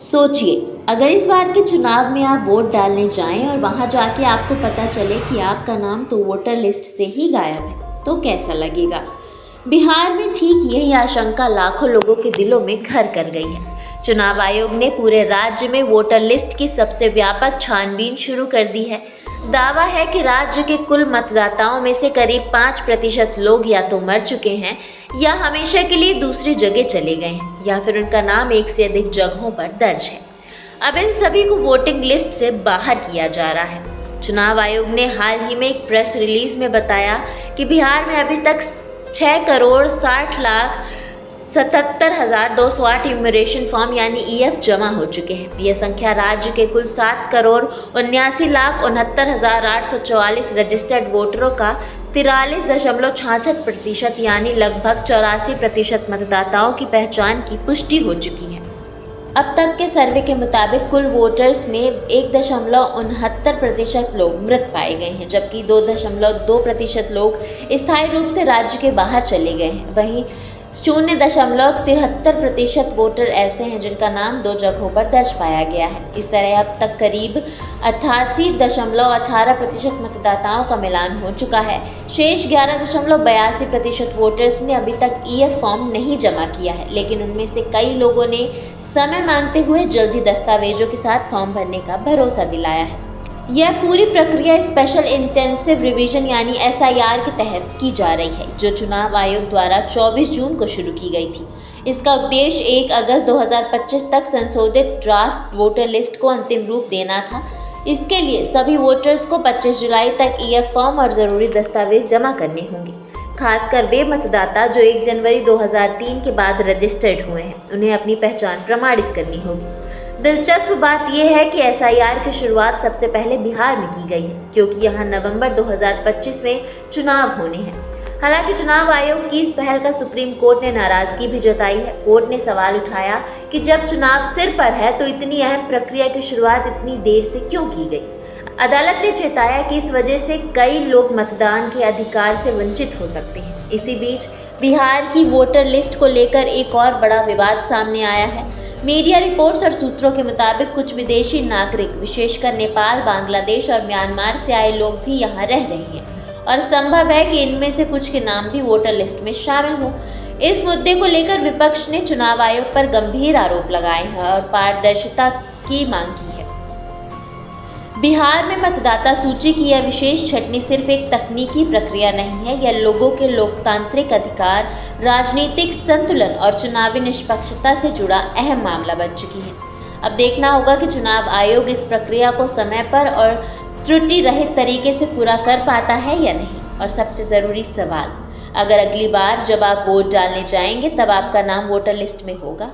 सोचिए, अगर इस बार के चुनाव में आप वोट डालने जाएं और वहां जाके आपको पता चले कि आपका नाम तो वोटर लिस्ट से ही गायब है, तो कैसा लगेगा। बिहार में ठीक यही आशंका लाखों लोगों के दिलों में घर कर गई है। चुनाव आयोग ने पूरे राज्य में वोटर लिस्ट की सबसे व्यापक छानबीन शुरू कर दी है। दावा है कि राज्य के कुल मतदाताओं में से करीब 5% लोग या तो मर चुके हैं या हमेशा के लिए दूसरी जगह चले गए हैं, या फिर उनका नाम एक से अधिक जगहों पर दर्ज है। अब इन सभी को वोटिंग लिस्ट से बाहर किया जा रहा है। चुनाव आयोग ने हाल ही में एक प्रेस रिलीज में बताया कि बिहार में अभी तक 6,60,77,208 इम्यूरेशन फॉर्म यानी ईएफ जमा हो चुके हैं। यह संख्या राज्य के कुल 7,79,69,844 रजिस्टर्ड वोटरों का 43.66% यानी लगभग 84% मतदाताओं की पहचान की पुष्टि हो चुकी है। अब तक के सर्वे के मुताबिक कुल वोटर्स में 1.69% लोग मृत पाए गए हैं, जबकि 2.2% लोग स्थायी रूप से राज्य के बाहर चले गए हैं। वहीं 0.73% वोटर ऐसे हैं जिनका नाम 2 जगहों पर दर्ज पाया गया है। इस तरह अब तक करीब 88.18% मतदाताओं का मिलान हो चुका है। शेष 11.82% वोटर्स ने अभी तक ईएफ फॉर्म नहीं जमा किया है, लेकिन उनमें से कई लोगों ने समय मांगते हुए जल्दी दस्तावेजों के साथ फॉर्म भरने का भरोसा दिलाया है। यह पूरी प्रक्रिया स्पेशल इंटेंसिव रिवीजन यानी एसआईआर के तहत की जा रही है, जो चुनाव आयोग द्वारा 24 जून को शुरू की गई थी। इसका उद्देश्य 1 अगस्त 2025 तक संशोधित ड्राफ्ट वोटर लिस्ट को अंतिम रूप देना था। इसके लिए सभी वोटर्स को 25 जुलाई तक ईएफ फॉर्म और ज़रूरी दस्तावेज जमा करने होंगे। खासकर वे मतदाता जो 1 जनवरी 2003 के बाद रजिस्टर्ड हुए हैं, उन्हें अपनी पहचान प्रमाणित करनी होगी। दिलचस्प बात यह है कि एसआईआर की शुरुआत सबसे पहले बिहार में की गई है, क्योंकि यहां नवंबर 2025 में चुनाव होने हैं। हालांकि चुनाव आयोग की इस पहल का सुप्रीम कोर्ट ने नाराजगी भी जताई है। कोर्ट ने सवाल उठाया कि जब चुनाव सिर पर है तो इतनी अहम प्रक्रिया की शुरुआत इतनी देर से क्यों की गई। अदालत ने चेताया कि इस वजह से कई लोग मतदान के अधिकार से वंचित हो सकते हैं। इसी बीच बिहार की वोटर लिस्ट को लेकर एक और बड़ा विवाद सामने आया है। मीडिया रिपोर्ट्स और सूत्रों के मुताबिक कुछ विदेशी नागरिक, विशेषकर नेपाल, बांग्लादेश और म्यांमार से आए लोग भी यहाँ रह रहे हैं और संभव है कि इनमें से कुछ के नाम भी वोटर लिस्ट में शामिल हों। इस मुद्दे को लेकर विपक्ष ने चुनाव आयोग पर गंभीर आरोप लगाए हैं और पारदर्शिता की मांग की है। बिहार में मतदाता सूची की यह विशेष छंटनी सिर्फ एक तकनीकी प्रक्रिया नहीं है, यह लोगों के लोकतांत्रिक अधिकार, राजनीतिक संतुलन और चुनावी निष्पक्षता से जुड़ा अहम मामला बन चुकी है। अब देखना होगा कि चुनाव आयोग इस प्रक्रिया को समय पर और त्रुटि रहित तरीके से पूरा कर पाता है या नहीं। और सबसे ज़रूरी सवाल, अगर अगली बार जब आप वोट डालने जाएंगे तब आपका नाम वोटर लिस्ट में होगा